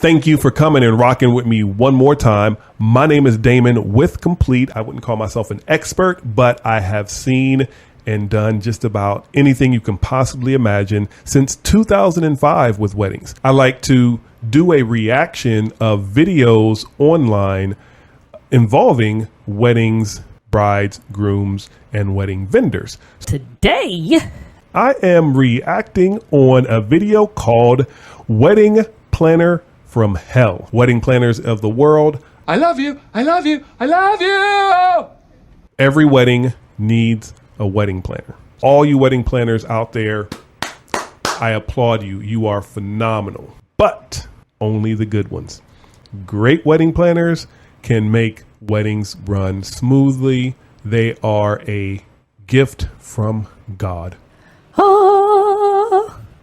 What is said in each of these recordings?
Thank you for coming and rocking with me one more time. My name is Damon with Complete. I wouldn't call myself an expert, but I have seen and done just about anything you can possibly imagine since 2005 with weddings. I like to do a reaction of videos online involving weddings, brides, grooms, and wedding vendors. Today, I am reacting on a video called Wedding Planner from Hell. Wedding planners of the world, I love you. I love you. I love you. every wedding needs a wedding planner. All you wedding planners out there, I applaud you. You are phenomenal, but only the good ones. Great wedding planners can make weddings run smoothly. They are a gift from God.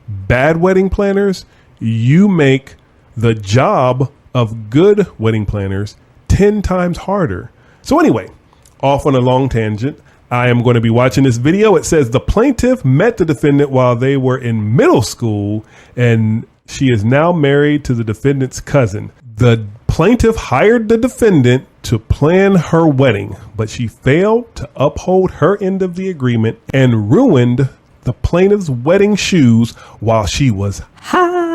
Bad wedding planners, you make the job of good wedding planners 10 times harder. So anyway, off on a long tangent, I am going to be watching this video. It says the plaintiff met the defendant while they were in middle school, and she is now married to the defendant's cousin. The plaintiff hired the defendant to plan her wedding, but she failed to uphold her end of the agreement and ruined the plaintiff's wedding shoes while she was high.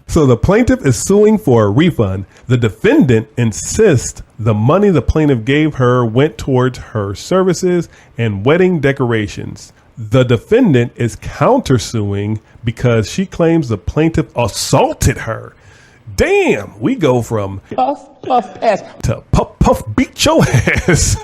So the plaintiff is suing for a refund. The defendant insists the money the plaintiff gave her went towards her services and wedding decorations. The defendant is countersuing because she claims the plaintiff assaulted her. Damn, we go from Puff, puff, pass. to puff, puff, beat your ass.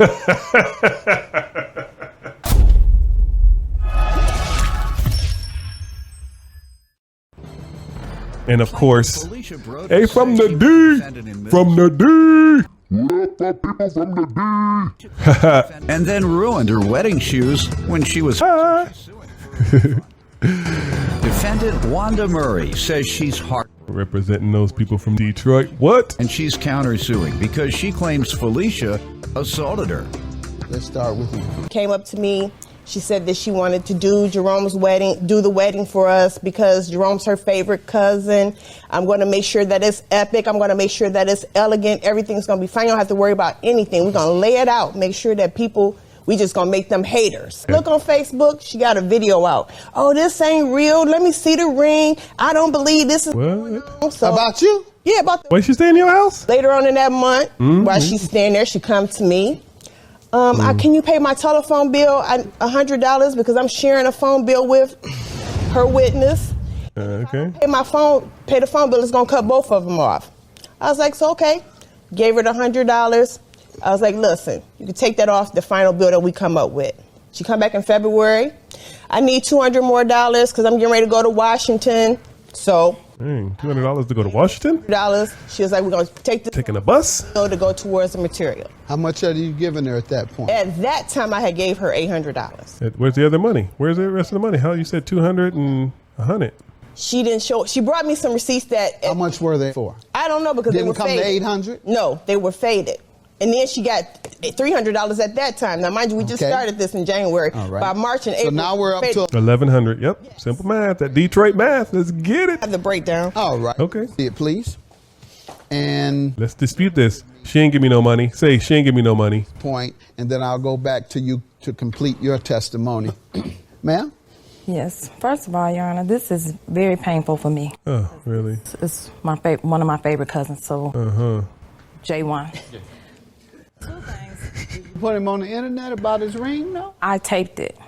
And of course, hey, from the D, from the D. And then ruined her wedding shoes when she was Defendant Wanda Murray says she's heart Representing those people from Detroit. What? and she's countersuing because she claims Felicia assaulted her. Let's start with you. Came up to me. She said that she wanted to do Jerome's wedding, do the wedding for us because Jerome's her favorite cousin. I'm going to make sure that it's epic. I'm going to make sure that it's elegant. Everything's going to be fine. You don't have to worry about anything. We're going to lay it out, make sure that people, we just going to make them haters. Look on Facebook. She got a video out. Oh, this ain't real. Let me see the ring. I don't believe this is going on. So, About you? yeah, about the Wait, she stay in your house? later on in that month, while she's staying there, she comes to me. Can you pay my telephone bill $100 because I'm sharing a phone bill with her witness? Okay. Pay the phone bill. It's gonna cut both of them off. I was like, so okay. Gave her the $100. I was like, listen, you can take that off the final bill that we come up with. She come back in February. I need $200 more because I'm getting ready to go to Washington. So. Dang, $200 to go to Washington? She was like, we're gonna take this Taking a bus? to go towards the material. How much are you giving her at that point? At that time, I had gave her $800. Where's the other money? Where's the rest of the money? How you said 200 and 100? She didn't show. She brought me some receipts that. How much were they for? I don't know because they Didn't were come faded. to 800? No, they were faded. And then she got $300 at that time. Now, mind you, we just Okay. started this in January. All right. By March and April. So now we're up to. 1,100. Yep. Simple math. That Detroit math. Let's get it. Have the breakdown. All right. Okay. See it, please. And Let's dispute this. She ain't give me no money. Say, she ain't give me no money. point, and then I'll go back to you to complete your testimony. Ma'am? yes. First of all, Your Honor, this is very painful for me. Oh, really? It's my one of my favorite cousins, so J1. Two things. You put him on the internet about his ring, no? I taped it.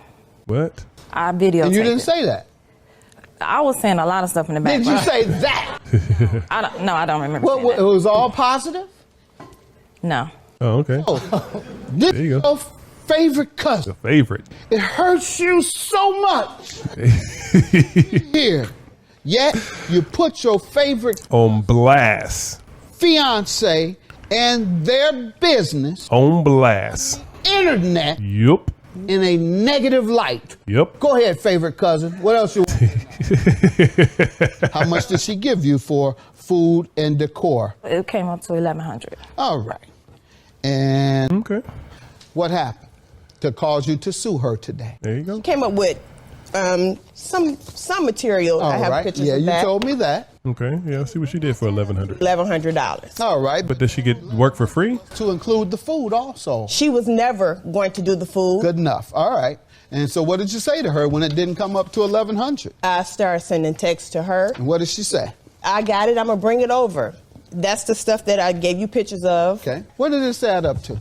What? I videotaped And you didn't it. say that. I was saying a lot of stuff in the back. Did you say that? I don't remember. Well, saying it was all positive? that. No. Oh, okay. This There you is go. your favorite cousin. The favorite. It hurts you so much. Here. Yet you put your favorite On blast. fiance and their business, On blast. internet, Yup. in a negative light. Yep. Go ahead, favorite cousin. What else you How much did she give you for food and decor? It came up to $1,100. All right. And Okay. what happened to cause you to sue her today? There you go. Came up with some material. I All have right. pictures Yeah, of you that. told me that. Okay, yeah, let's see what she did for $1,100. $1,100. All right. But does she get work for free? To include the food also. She was never going to do the food. Good enough. All right. And so what did you say to her when it didn't come up to $1,100? I started sending texts to her. And what did she say? I got it. I'm going to bring it over. That's the stuff that I gave you pictures of. Okay. What did this add up to?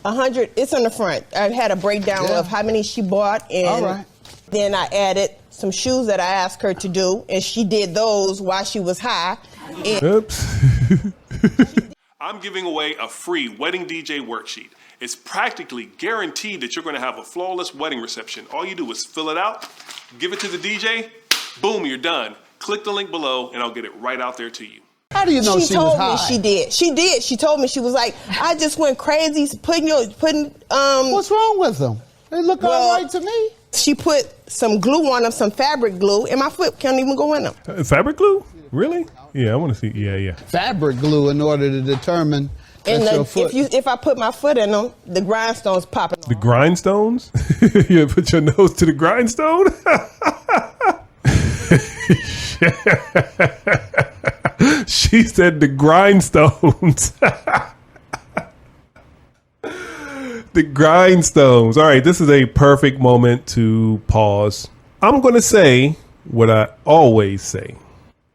100. It's on the front. I had a breakdown of how many she bought. And All right. then I added some shoes that I asked her to do. And she did those while she was high. And Oops. I'm giving away a free wedding DJ worksheet. It's practically guaranteed that you're going to have a flawless wedding reception. All you do is fill it out, give it to the DJ, boom, you're done. Click the link below and I'll get it right out there to you. How do you know she was told high? me she did. She did. She told me, she was like, I just went crazy putting What's wrong with them? They look all right to me. She put some glue on them, some fabric glue, and my foot can't even go in them. Fabric glue? Really? Yeah, I want to see. Yeah. Fabric glue in order to determine And that your foot. if I put my foot in them, the grindstones popping. The grindstones? You put your nose to the grindstone? She said the grindstones. The grindstones. All right, this is a perfect moment to pause. I'm going to say what I always say.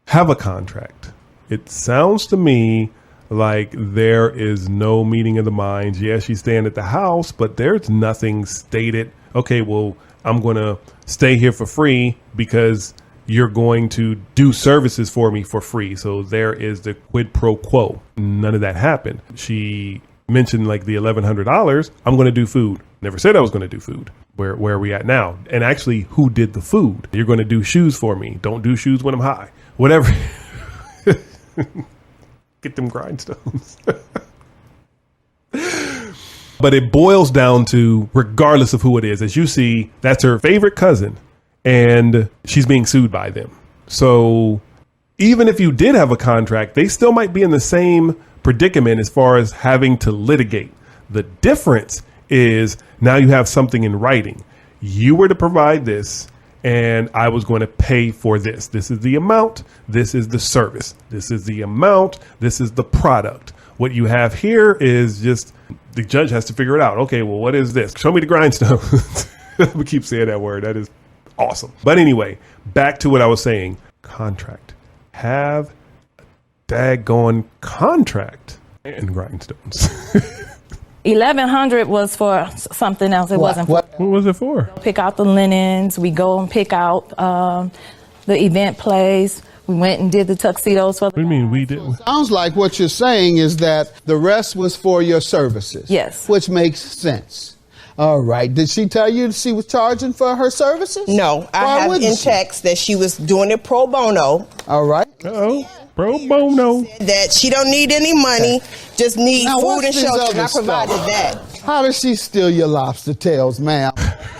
Have a contract. It sounds to me like there is no meeting of the minds. Yes, she's staying at the house, but there's nothing stated. Okay, well, I'm going to stay here for free because you're going to do services for me for free. So there is the quid pro quo. None of that happened. She mentioned like the $1,100. I'm going to do food. Never said I was going to do food. Where are we at now? And actually, who did the food? You're going to do shoes for me. Don't do shoes when I'm high. Whatever. Get them grindstones. But it boils down to, regardless of who it is, as you see, that's her favorite cousin and she's being sued by them. So even if you did have a contract, they still might be in the same predicament as far as having to litigate. The difference is now you have something in writing. You were to provide this and I was going to pay for this. This is the amount. This is the service. This is the amount. This is the product. What you have here is just the judge has to figure it out. Okay, well, what is this? Show me the grindstone. We keep saying that word. That is awesome. But anyway, back to what I was saying. Contract. Have a daggone contract and grindstones. 1,100 was for something else. It wasn't. What? What was it for? Pick out the linens. We go and pick out the event plays. We went and did the tuxedos for. What do you mean we didn't? Sounds like what you're saying is that the rest was for your services. Yes. Which makes sense. All right. Did she tell you she was charging for her services? No, I Why have wouldn't in she? text that she was doing it pro bono. All right. Uh-oh. Pro bono. That she don't need any money, just need Now, food what's and this shelter. And I other provided stuff? that. How does she steal your lobster tails, ma'am?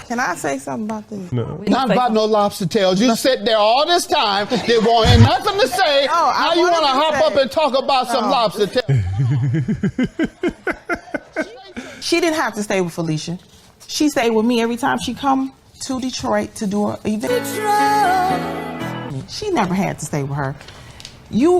Can I say something about this? No. Not about no lobster tails. You sit there all this time. They won't have nothing to say. I now you wanted want to to hop say- up and talk about some lobster tails. She didn't have to stay with Felicia. She stayed with me every time she come to Detroit to do an event. She never had to stay with her.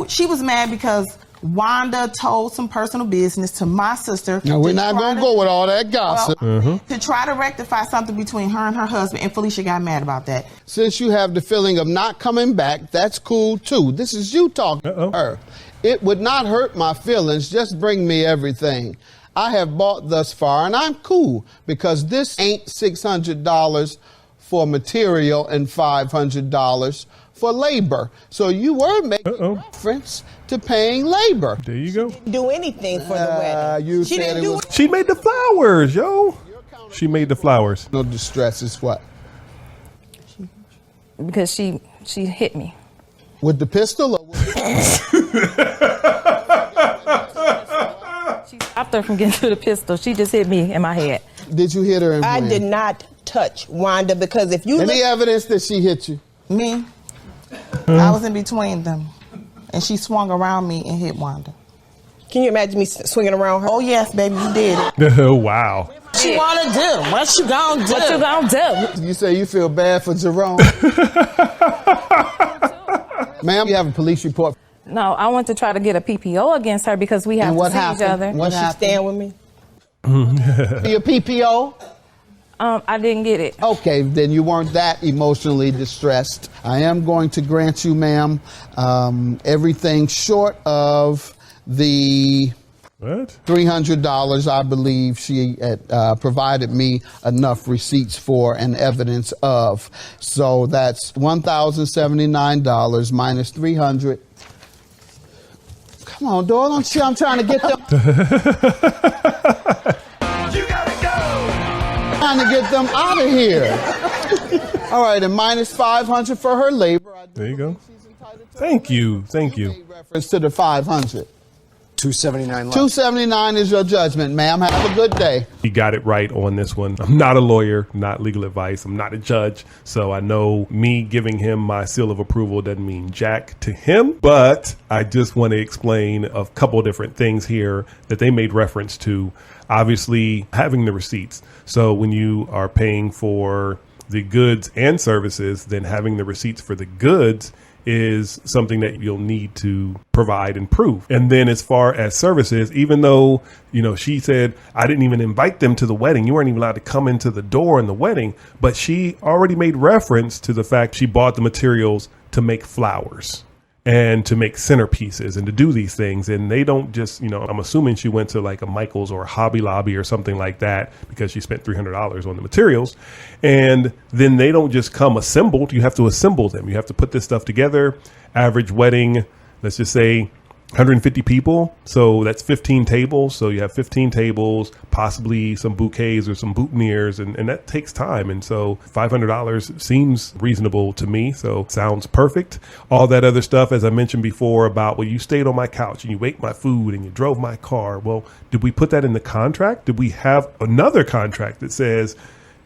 She was mad because Wanda told some personal business to my sister. Now, we're not going to go with all that gossip. To try to rectify something between her and her husband, and Felicia got mad about that. Since you have the feeling of not coming back, that's cool too. This is you talking to her. It would not hurt my feelings. Just bring me everything I have bought thus far, and I'm cool because this ain't $600 for material and $500 for labor. So you were making reference to paying labor. There you go. Do anything for the wedding. You She said didn't it do was She made the flowers, yo. She made the flowers. no distress. Is what? Because she hit me. With the pistol or with She stopped her from getting to the pistol. She just hit me in my head. Did you hit her in I when? did not touch Wanda because if you Any look, evidence that she hit you? Me, I was in between them, and she swung around me and hit Wanda. can you imagine me swinging around her? Oh yes, baby, you did it. Oh, wow. What you want to do? What you gonna do? What you gonna do? You say you feel bad for Jerome. Ma'am, you have a police report. No, I want to try to get a PPO against her because we have And to what see happened? each other. What She happened? stand with me. Your PPO? I didn't get it. Okay, then you weren't that emotionally distressed. I am going to grant you, ma'am, everything short of the What? $300 I believe she had provided me enough receipts for and evidence of. So that's $1,079 minus $300. Come on, dog, don't see I'm trying to get them. Trying to get them out of here. All right, and minus $500 for her labor. There you go. Thank you. Thank you. Reference to the 500. 279 left. 279 is your judgment, ma'am. Have a good day. He got it right on this one. I'm not a lawyer, not legal advice. I'm not a judge. So I know me giving him my seal of approval doesn't mean jack to him. But I just want to explain a couple different things here that they made reference to. Obviously, having the receipts. So when you are paying for the goods and services, then having the receipts for the goods is something that you'll need to provide and prove. And then as far as services, even though, you know, she said, I didn't even invite them to the wedding. You weren't even allowed to come into the door in the wedding. But she already made reference to the fact she bought the materials to make flowers and to make centerpieces and to do these things. And they don't just, you know, I'm assuming she went to like a Michael's or a Hobby Lobby or something like that because she spent $300 on the materials. And then they don't just come assembled. You have to assemble them. You have to put this stuff together. Average wedding, let's just say 150 people. So that's 15 tables. So you have 15 tables, possibly some bouquets or some boutonnieres, and that takes time. And so $500 seems reasonable to me. So sounds perfect. All that other stuff, as I mentioned before about, well, you stayed on my couch and you ate my food and you drove my car. Well, did we put that in the contract? Did we have another contract that says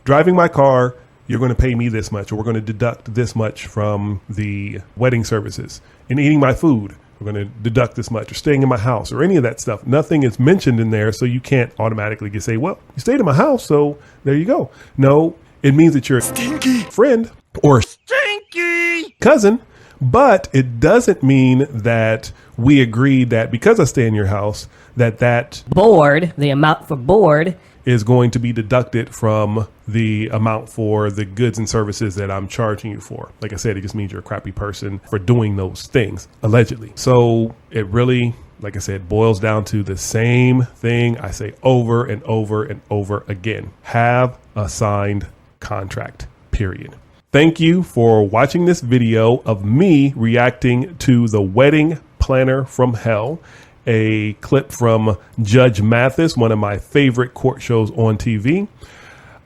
driving my car, you're going to pay me this much, or we're going to deduct this much from the wedding services, and eating my food, we're going to deduct this much, or staying in my house, or any of that stuff? Nothing is mentioned in there. So you can't automatically just say, well, you stayed in my house, so there you go. No, it means that you're a stinky friend or stinky cousin, but it doesn't mean that we agreed that because I stay in your house, that board, the amount for board, is going to be deducted from the amount for the goods and services that I'm charging you for. Like I said, it just means you're a crappy person for doing those things, allegedly. So it really, like I said, boils down to the same thing I say over and over and over again. Have a signed contract, period. Thank you for watching this video of me reacting to the Wedding Planner from Hell, a clip from Judge Mathis, one of my favorite court shows on TV.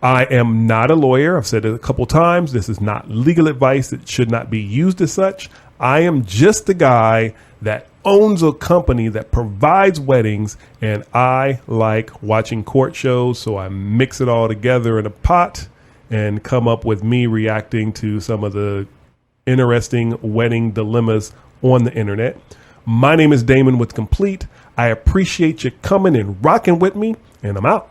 I am not a lawyer. I've said it a couple times. This is not legal advice. It should not be used as such. I am just the guy that owns a company that provides weddings, and I like watching court shows, so I mix it all together in a pot and come up with me reacting to some of the interesting wedding dilemmas on the internet. My name is Damon with Complete. I appreciate you coming and rocking with me, and I'm out.